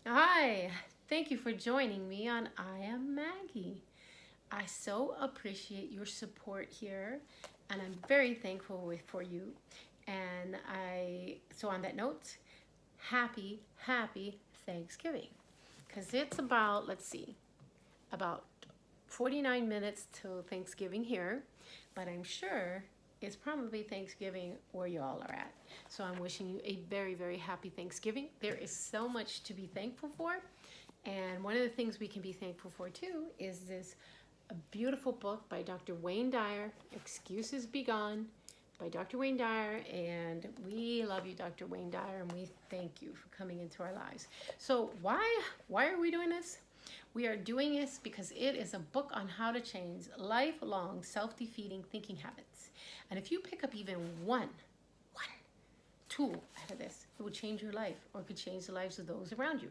Hi, thank you for joining me on I Am Maggie. I so appreciate your support here, and I'm very thankful for you. So on that note, happy Thanksgiving. Because it's about, let's see, about 49 minutes till Thanksgiving here, but I'm sure it's probably Thanksgiving where y'all are at. So I'm wishing you a very happy Thanksgiving. There is so much to be thankful for. And one of the things we can be thankful for too is this a beautiful book by Dr. Wayne Dyer, Excuses Be Gone, by Dr. Wayne Dyer. And we love you, Dr. Wayne Dyer, and we thank you for coming into our lives. So why are we doing this? We are doing this because it is a book on how to change lifelong self-defeating thinking habits. And if you pick up even one tool out of this, it will change your life or it could change the lives of those around you.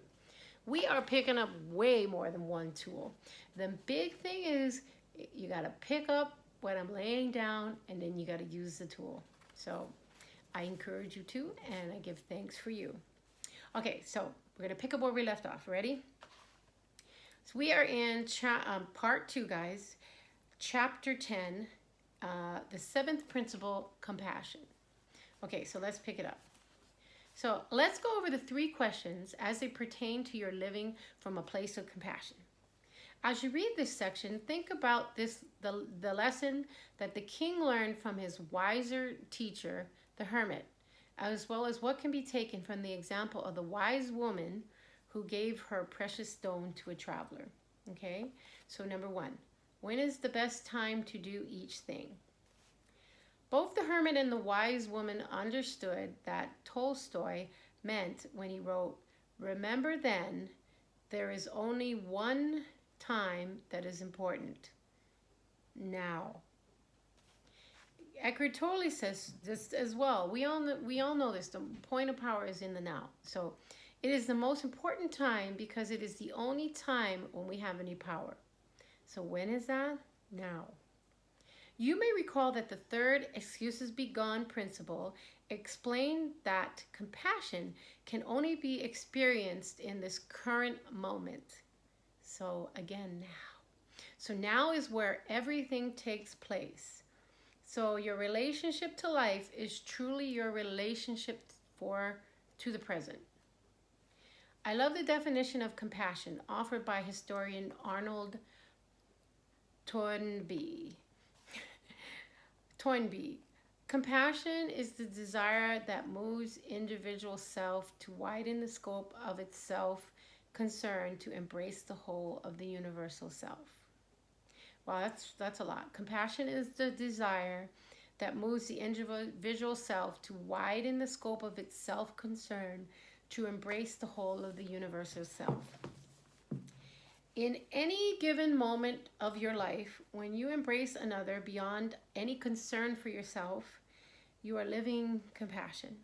We are picking up way more than one tool. The big thing is you got to pick up what I'm laying down and then you got to use the tool. So I encourage you to, and I give thanks for you. Okay, so we're going to pick up where we left off. Ready? So we are in part 2, guys. Chapter 10, the 7th principle, compassion. Okay, so let's pick it up. So let's go over the 3 questions as they pertain to your living from a place of compassion. As you read this section, think about the lesson that the king learned from his wiser teacher, the hermit, as well as what can be taken from the example of the wise woman who gave her precious stone to a traveler. Okay, so number 1, when is the best time to do each thing? Both the hermit and the wise woman understood that Tolstoy meant when he wrote, "Remember then, there is only one time that is important, now." Eckhart Tolle says this as well. We all know this. The point of power is in the now. So it is the most important time because it is the only time when we have any power. So when is that? Now. You may recall that the 3rd Excuses Be Gone principle explained that compassion can only be experienced in this current moment. So again, now. So now is where everything takes place. So your relationship to life is truly your relationship to the present. I love the definition of compassion offered by historian Arnold Toynbee. Toynbee. Compassion is the desire that moves individual self to widen the scope of its self-concern to embrace the whole of the universal self. Wow, that's a lot. Compassion is the desire that moves the individual self to widen the scope of its self-concern to embrace the whole of the universal self. In any given moment of your life, when you embrace another beyond any concern for yourself, you are living compassion.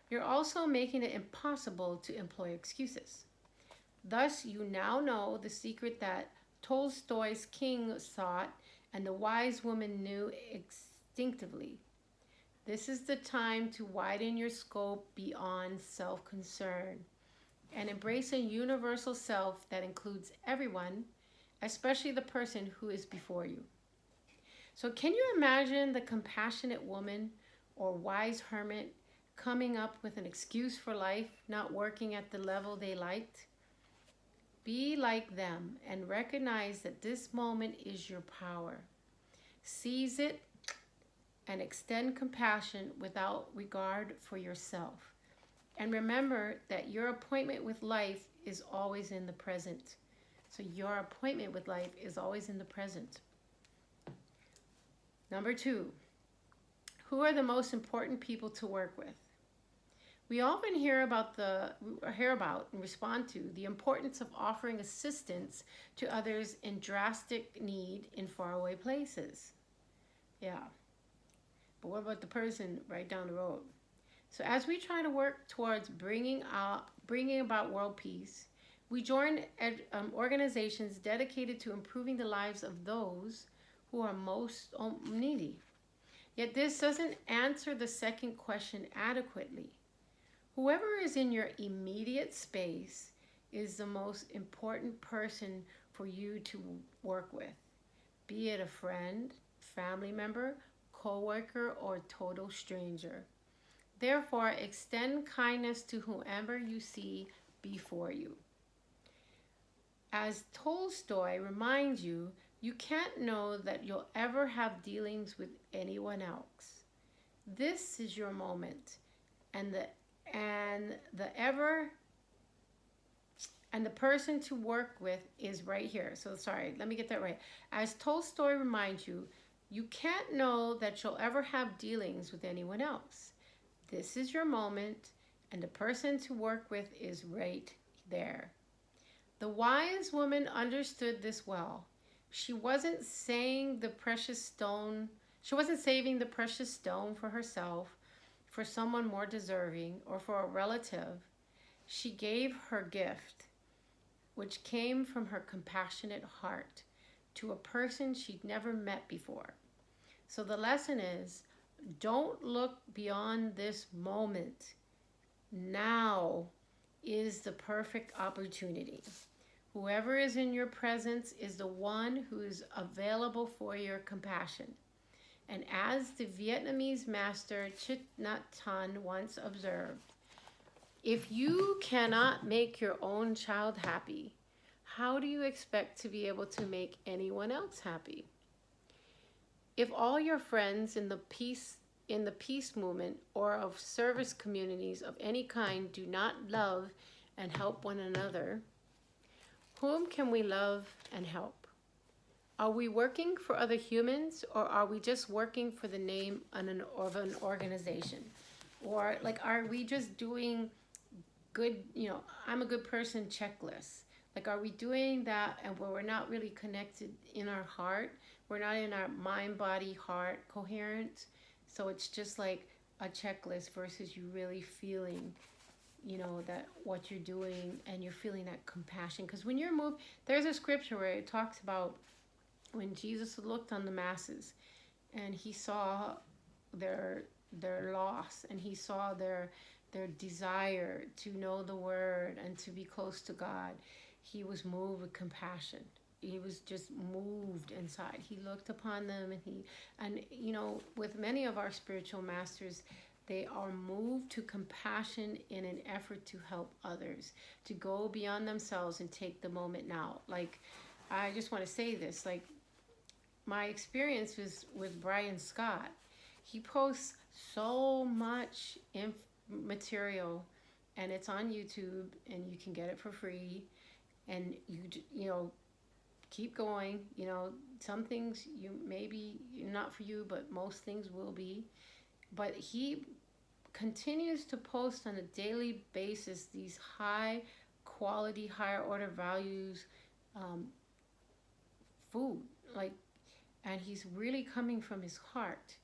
You're also making it impossible to employ excuses. Thus, you now know the secret that Tolstoy's king sought and the wise woman knew instinctively. This is the time to widen your scope beyond self-concern and embrace a universal self that includes everyone, especially the person who is before you. So can you imagine the compassionate woman or wise hermit coming up with an excuse for life not working at the level they liked? Be like them and recognize that this moment is your power. Seize it and extend compassion without regard for yourself. And remember that your appointment with life is always in the present. So your appointment with life is always in the present. Number 2, who are the most important people to work with? We often hear about and respond to the importance of offering assistance to others in drastic need in faraway places. Yeah. But what about the person right down the road? So as we try to work towards bringing about world peace, we join organizations dedicated to improving the lives of those who are most needy. Yet this doesn't answer the second question adequately. Whoever is in your immediate space is the most important person for you to work with, be it a friend, family member, coworker, or total stranger. Therefore, extend kindness to whomever you see before you. As Tolstoy reminds you, you can't know that you'll ever have dealings with anyone else. This is your moment, and the ever and the person to work with is right here. So sorry, let me get that right. As Tolstoy reminds you, you can't know that you'll ever have dealings with anyone else. This is your moment, and the person to work with is right there. The wise woman understood this well. She wasn't saying the precious stone, she wasn't saving the precious stone for herself, for someone more deserving, or for a relative. She gave her gift, which came from her compassionate heart, to a person she'd never met before. So the lesson is, don't look beyond this moment. Now is the perfect opportunity. Whoever is in your presence is the one who is available for your compassion. And as the Vietnamese master Thich Nhat Hanh once observed, if you cannot make your own child happy, how do you expect to be able to make anyone else happy? If all your friends in the peace movement or of service communities of any kind do not love and help one another, whom can we love and help? Are we working for other humans, or are we just working for the name of an organization? Or like, are we just doing good, I'm a good person checklist? Like, are we doing that and where we're not really connected in our heart? We're not in our mind, body, heart coherent. So it's just like a checklist versus you really feeling, that what you're doing, and you're feeling that compassion. Because when you're moved, there's a scripture where it talks about when Jesus looked on the masses and he saw their loss, and he saw their desire to know the word and to be close to God. He was moved with compassion. He was just moved inside. He looked upon them, and with many of our spiritual masters, they are moved to compassion in an effort to help others, to go beyond themselves and take the moment now. Like, I just want to say this, like, my experience was with Brian Scott. He posts so much material, and it's on YouTube, and you can get it for free, and you keep going. Some things you maybe not for you, but most things will be. But he continues to post on a daily basis these high quality, higher order values, food, like, and he's really coming from his heart.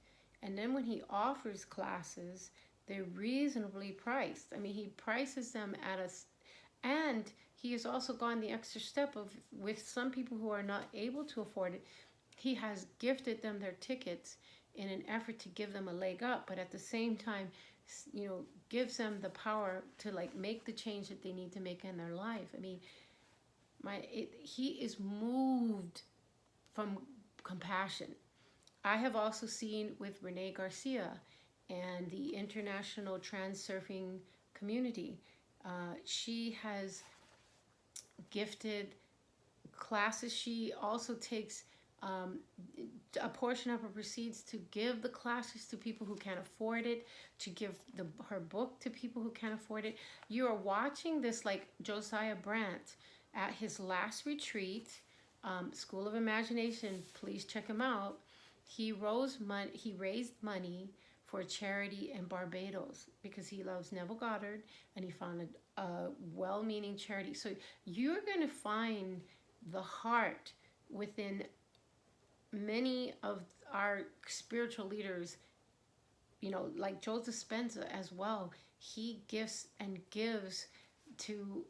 And then when he offers classes, they're reasonably priced. I mean, he prices them and he has also gone the extra step of, with some people who are not able to afford it, he has gifted them their tickets in an effort to give them a leg up, but at the same time, gives them the power to like make the change that they need to make in their life. I mean, he is moved from compassion. I have also seen with Renee Garcia and the international trans surfing community. She has gifted classes. She also takes a portion of her proceeds to give the classes to people who can't afford it, to give her book to people who can't afford it. You are watching this like Josiah Brandt at his last retreat, School of Imagination. Please check him out. He raised money for a charity in Barbados because he loves Neville Goddard, and he founded a well-meaning charity. So you're going to find the heart within many of our spiritual leaders, like Joseph Spencer as well. He gifts and gives to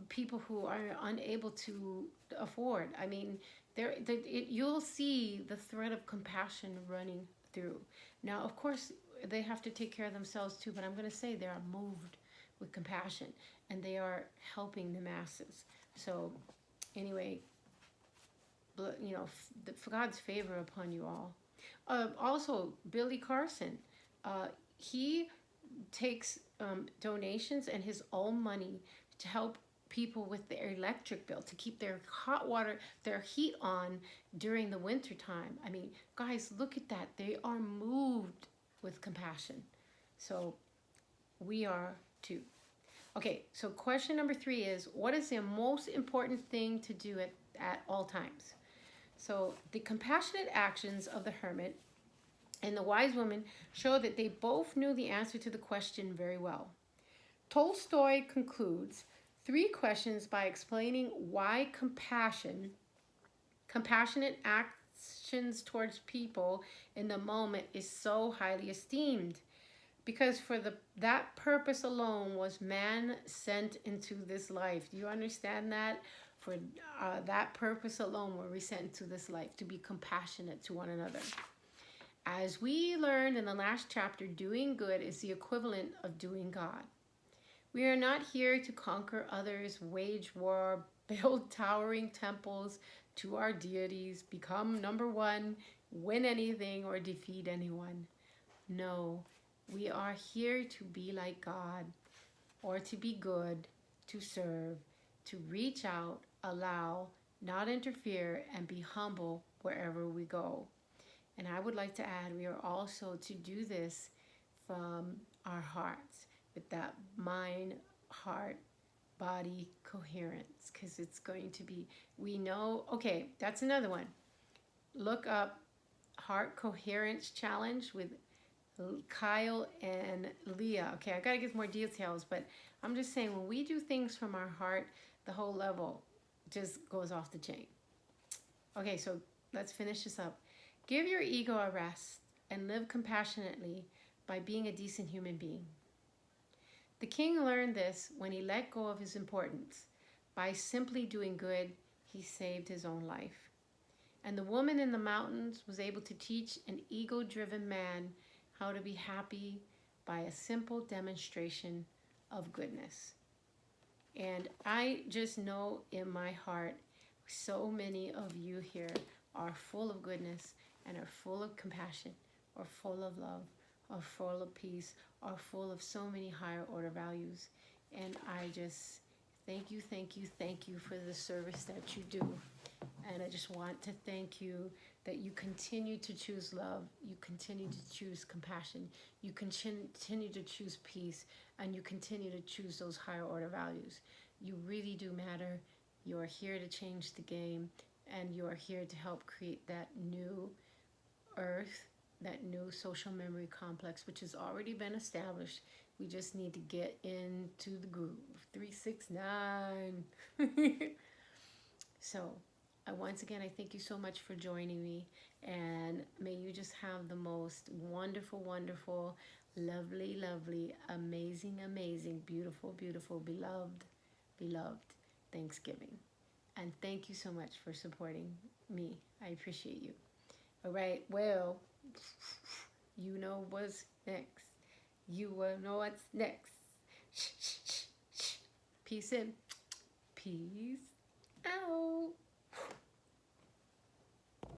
people who are unable to afford. I mean, you'll see the thread of compassion running through. Now, of course, they have to take care of themselves too, but I'm going to say they are moved with compassion. and they are helping the masses. So anyway, for God's favor upon you all. Also, Billy Carson, he takes donations and his own money to help people with their electric bill, to keep their hot water, their heat on during the winter time. I mean, guys, look at that. They are moved with compassion. So we are too. Okay, so question number 3 is, what is the most important thing to do at all times? So the compassionate actions of the hermit and the wise woman show that they both knew the answer to the question very well. Tolstoy concludes 3 questions by explaining why compassionate actions towards people in the moment is so highly esteemed. Because for that purpose alone was man sent into this life. Do you understand that? For that purpose alone were we sent into this life, to be compassionate to one another. As we learned in the last chapter, doing good is the equivalent of doing God. We are not here to conquer others, wage war, build towering temples to our deities, become number one, win anything, or defeat anyone. No, we are here to be like God, or to be good, to serve, to reach out, allow, not interfere, and be humble wherever we go. And I would like to add, we are also to do this from our hearts, with that mind, heart, body coherence, because it's going to be, we know, okay, that's another one. Look up Heart Coherence Challenge with Kyle and Leah. Okay, I gotta get more details, but I'm just saying, when we do things from our heart, the whole level just goes off the chain. Okay, so let's finish this up. Give your ego a rest and live compassionately by being a decent human being. The king learned this when he let go of his importance. By simply doing good, he saved his own life. And the woman in the mountains was able to teach an ego-driven man how to be happy by a simple demonstration of goodness. And I just know in my heart, so many of you here are full of goodness and are full of compassion, or full of love, or full of peace, or full of so many higher order values. And I just thank you for the service that you do. And I just want to thank you that you continue to choose love, you continue to choose compassion, you continue to choose peace, and you continue to choose those higher order values. You really do matter. You are here to change the game, and you are here to help create that new earth, that new social memory complex, which has already been established. We just need to get into the groove. 369. So, once again, I thank you so much for joining me, and may you just have the most wonderful, wonderful, lovely, lovely, amazing, amazing, beautiful, beautiful, beloved, beloved Thanksgiving. And thank you so much for supporting me. I appreciate you. All right, well, you know what's next. You will know what's next. Peace in. Peace out.